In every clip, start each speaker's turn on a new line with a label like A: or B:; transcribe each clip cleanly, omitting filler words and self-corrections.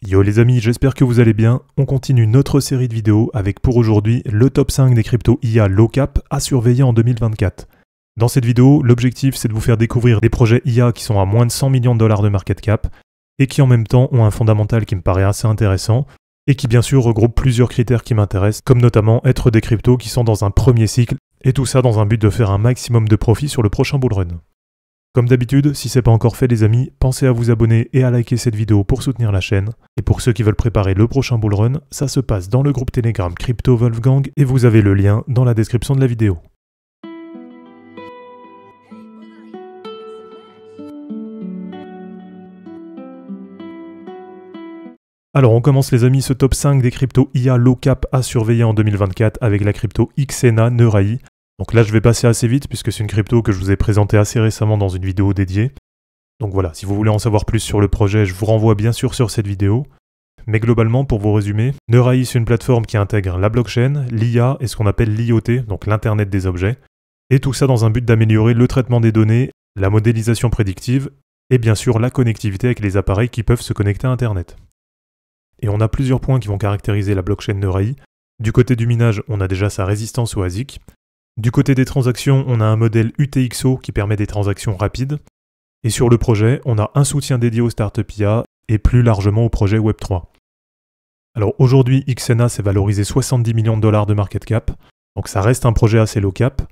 A: Yo les amis, j'espère que vous allez bien. On continue notre série de vidéos avec pour aujourd'hui le top 5 des cryptos IA low cap à surveiller en 2024. Dans cette vidéo, l'objectif c'est de vous faire découvrir des projets IA qui sont à moins de 100 millions de dollars de market cap et qui en même temps ont un fondamental qui me paraît assez intéressant et qui bien sûr regroupe plusieurs critères qui m'intéressent, comme notamment être des cryptos qui sont dans un premier cycle et tout ça dans un but de faire un maximum de profit sur le prochain bullrun. Comme d'habitude, si c'est pas encore fait les amis, pensez à vous abonner et à liker cette vidéo pour soutenir la chaîne. Et pour ceux qui veulent préparer le prochain bullrun, ça se passe dans le groupe Telegram Crypto Wolfgang et vous avez le lien dans la description de la vidéo. Alors on commence les amis ce top 5 des cryptos IA low cap à surveiller en 2024 avec la crypto Xena Neurai. Donc là je vais passer assez vite puisque c'est une crypto que je vous ai présentée assez récemment dans une vidéo dédiée. Donc voilà, si vous voulez en savoir plus sur le projet, je vous renvoie bien sûr sur cette vidéo. Mais globalement, pour vous résumer, Neurai c'est une plateforme qui intègre la blockchain, l'IA et ce qu'on appelle l'IoT, donc l'Internet des objets. Et tout ça dans un but d'améliorer le traitement des données, la modélisation prédictive et bien sûr la connectivité avec les appareils qui peuvent se connecter à Internet. Et on a plusieurs points qui vont caractériser la blockchain Neurai. Du côté du minage, on a déjà sa résistance au ASIC. Du côté des transactions, on a un modèle UTXO qui permet des transactions rapides. Et sur le projet, on a un soutien dédié aux startups IA et plus largement au projet Web3. Alors aujourd'hui, Xena s'est valorisé 70 millions de dollars de market cap, donc ça reste un projet assez low cap.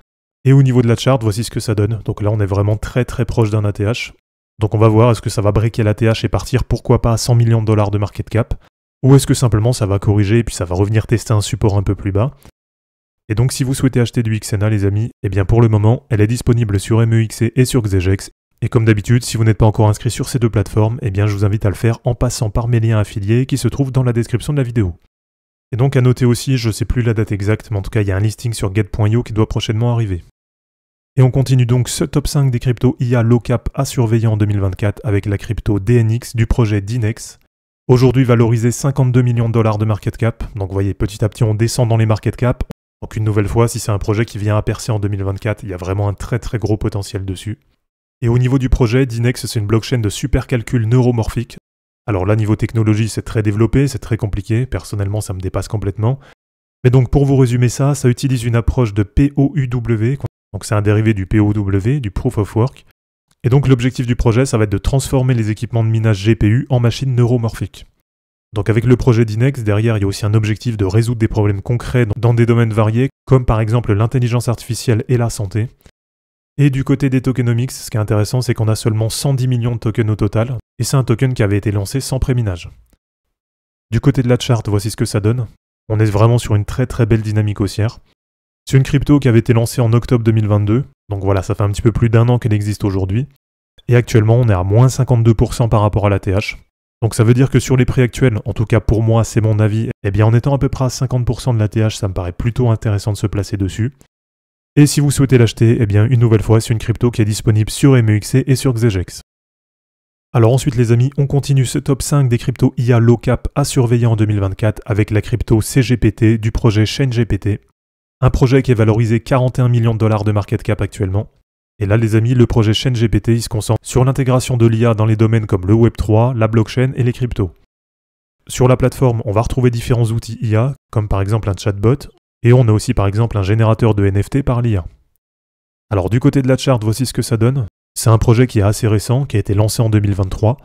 A: Et au niveau de la chart, voici ce que ça donne. Donc là, on est vraiment très proche d'un ATH. Donc on va voir, est-ce que ça va breaker l'ATH et partir, pourquoi pas, à 100 millions de dollars de market cap, ou est-ce que simplement ça va corriger et puis ça va revenir tester un support un peu plus bas. Et donc si vous souhaitez acheter du Xena les amis, eh bien pour le moment, elle est disponible sur MEXC et sur Xegex. Et comme d'habitude, si vous n'êtes pas encore inscrit sur ces deux plateformes, eh bien je vous invite à le faire en passant par mes liens affiliés qui se trouvent dans la description de la vidéo. Et donc à noter aussi, je ne sais plus la date exacte, mais en tout cas il y a un listing sur get.io qui doit prochainement arriver. Et on continue donc ce top 5 des cryptos IA low cap à surveiller en 2024 avec la crypto DNX du projet Dynex. Aujourd'hui valorisé 52 millions de dollars de market cap, donc vous voyez petit à petit on descend dans les market cap. Donc une nouvelle fois, si c'est un projet qui vient à percer en 2024, il y a vraiment un très gros potentiel dessus. Et au niveau du projet, Dynex c'est une blockchain de supercalcul neuromorphique. Alors là, niveau technologie, c'est très développé, c'est très compliqué, personnellement ça me dépasse complètement. Mais donc pour vous résumer ça, ça utilise une approche de POUW, donc c'est un dérivé du POW, du Proof of Work. Et donc l'objectif du projet, ça va être de transformer les équipements de minage GPU en machines neuromorphiques. Donc avec le projet Dynex, derrière il y a aussi un objectif de résoudre des problèmes concrets dans des domaines variés, comme par exemple l'intelligence artificielle et la santé. Et du côté des tokenomics, ce qui est intéressant, c'est qu'on a seulement 110 millions de tokens au total, et c'est un token qui avait été lancé sans préminage. Du côté de la chart, voici ce que ça donne. On est vraiment sur une très belle dynamique haussière. C'est une crypto qui avait été lancée en octobre 2022, donc voilà, ça fait un petit peu plus d'un an qu'elle existe aujourd'hui. Et actuellement, on est à moins 52% par rapport à l'ATH. Donc ça veut dire que sur les prix actuels, en tout cas pour moi, c'est mon avis, eh bien en étant à peu près à 50% de l'ATH, ça me paraît plutôt intéressant de se placer dessus. Et si vous souhaitez l'acheter, eh bien une nouvelle fois, c'est une crypto qui est disponible sur MEXC et sur Xegex. Alors ensuite les amis, on continue ce top 5 des cryptos IA low cap à surveiller en 2024 avec la crypto CGPT du projet ChainGPT. Un projet qui est valorisé 41 millions de dollars de market cap actuellement. Et là les amis, le projet ChainGPT il se concentre sur l'intégration de l'IA dans les domaines comme le Web3, la blockchain et les cryptos. Sur la plateforme, on va retrouver différents outils IA, comme par exemple un chatbot, et on a aussi par exemple un générateur de NFT par l'IA. Alors du côté de la chart, voici ce que ça donne. C'est un projet qui est assez récent, qui a été lancé en 2023.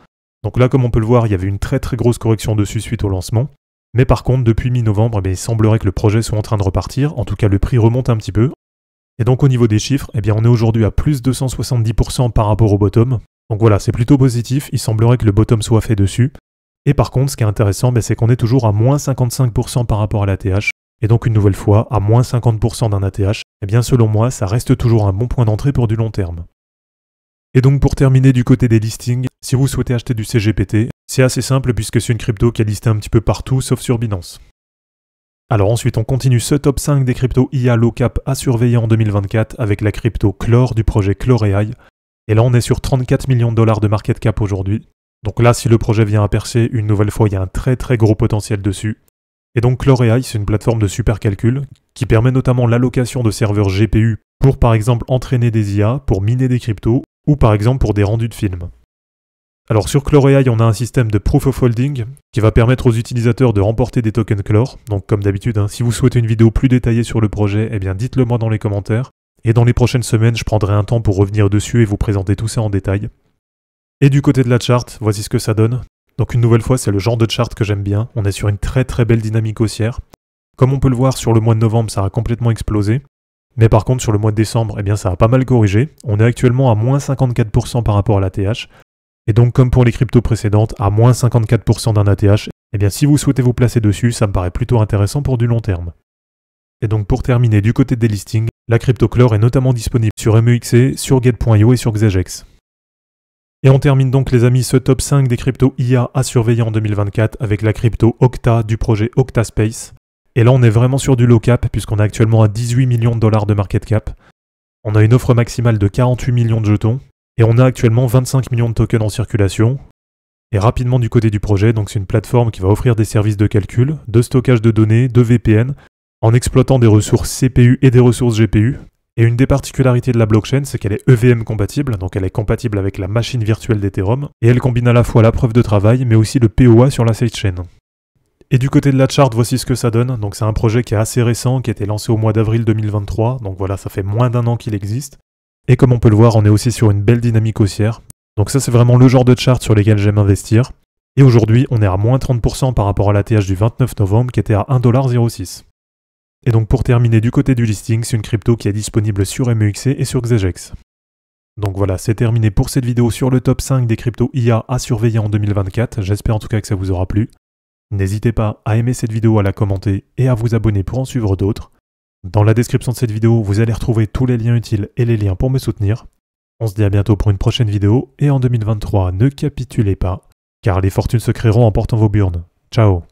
A: Donc là comme on peut le voir, il y avait une très grosse correction dessus suite au lancement. Mais par contre, depuis mi-novembre, il semblerait que le projet soit en train de repartir, en tout cas le prix remonte un petit peu. Et donc au niveau des chiffres, eh bien on est aujourd'hui à plus 270% par rapport au bottom. Donc voilà, c'est plutôt positif, il semblerait que le bottom soit fait dessus. Et par contre, ce qui est intéressant, c'est qu'on est toujours à moins 55% par rapport à l'ATH. Et donc une nouvelle fois, à moins 50% d'un ATH, eh bien selon moi, ça reste toujours un bon point d'entrée pour du long terme. Et donc pour terminer du côté des listings, si vous souhaitez acheter du CGPT, c'est assez simple puisque c'est une crypto qui est listée un petit peu partout sauf sur Binance. Alors ensuite, on continue ce top 5 des cryptos IA low cap à surveiller en 2024 avec la crypto Clore du projet Clore.ai. Et là, on est sur 34 millions de dollars de market cap aujourd'hui. Donc là, si le projet vient à percer, une nouvelle fois, il y a un très gros potentiel dessus. Et donc Clore.ai, c'est une plateforme de supercalcul qui permet notamment l'allocation de serveurs GPU pour par exemple entraîner des IA, pour miner des cryptos, ou par exemple pour des rendus de films. Alors sur ChlorAI, on a un système de Proof of Holding qui va permettre aux utilisateurs de remporter des tokens Chlore. Donc comme d'habitude, si vous souhaitez une vidéo plus détaillée sur le projet, eh bien dites-le moi dans les commentaires. Et dans les prochaines semaines, je prendrai un temps pour revenir dessus et vous présenter tout ça en détail. Et du côté de la chart, voici ce que ça donne. Donc une nouvelle fois, c'est le genre de chart que j'aime bien. On est sur une très belle dynamique haussière. Comme on peut le voir, sur le mois de novembre, ça a complètement explosé. Mais par contre, sur le mois de décembre, eh bien, ça a pas mal corrigé. On est actuellement à moins 54% par rapport à l'ATH. Et donc, comme pour les cryptos précédentes, à moins 54% d'un ATH, eh bien, si vous souhaitez vous placer dessus, ça me paraît plutôt intéressant pour du long terme. Et donc, pour terminer, du côté des listings, la crypto Chlore est notamment disponible sur MEXC, sur Gate.io et sur Xegex. Et on termine donc, les amis, ce top 5 des cryptos IA à surveiller en 2024 avec la crypto Octa du projet Octaspace. Et là, on est vraiment sur du low cap, puisqu'on est actuellement à 18 millions de dollars de market cap. On a une offre maximale de 48 millions de jetons. Et on a actuellement 25 millions de tokens en circulation. Et rapidement du côté du projet, donc c'est une plateforme qui va offrir des services de calcul, de stockage de données, de VPN, en exploitant des ressources CPU et des ressources GPU. Et une des particularités de la blockchain, c'est qu'elle est EVM compatible, donc elle est compatible avec la machine virtuelle d'Ethereum, et elle combine à la fois la preuve de travail, mais aussi le POA sur la sidechain. Et du côté de la chart, voici ce que ça donne. Donc c'est un projet qui est assez récent, qui a été lancé au mois d'avril 2023, donc voilà, ça fait moins d'un an qu'il existe. Et comme on peut le voir, on est aussi sur une belle dynamique haussière. Donc ça, c'est vraiment le genre de chart sur lesquels j'aime investir. Et aujourd'hui, on est à moins 30% par rapport à l'ATH du 29 novembre qui était à 1,06$. Et donc pour terminer, du côté du listing, c'est une crypto qui est disponible sur MEXC et sur Xegex. Donc voilà, c'est terminé pour cette vidéo sur le top 5 des cryptos IA à surveiller en 2024. J'espère en tout cas que ça vous aura plu. N'hésitez pas à aimer cette vidéo, à la commenter et à vous abonner pour en suivre d'autres. Dans la description de cette vidéo, vous allez retrouver tous les liens utiles et les liens pour me soutenir. On se dit à bientôt pour une prochaine vidéo, et en 2023, ne capitulez pas, car les fortunes se créeront en portant vos burnes. Ciao!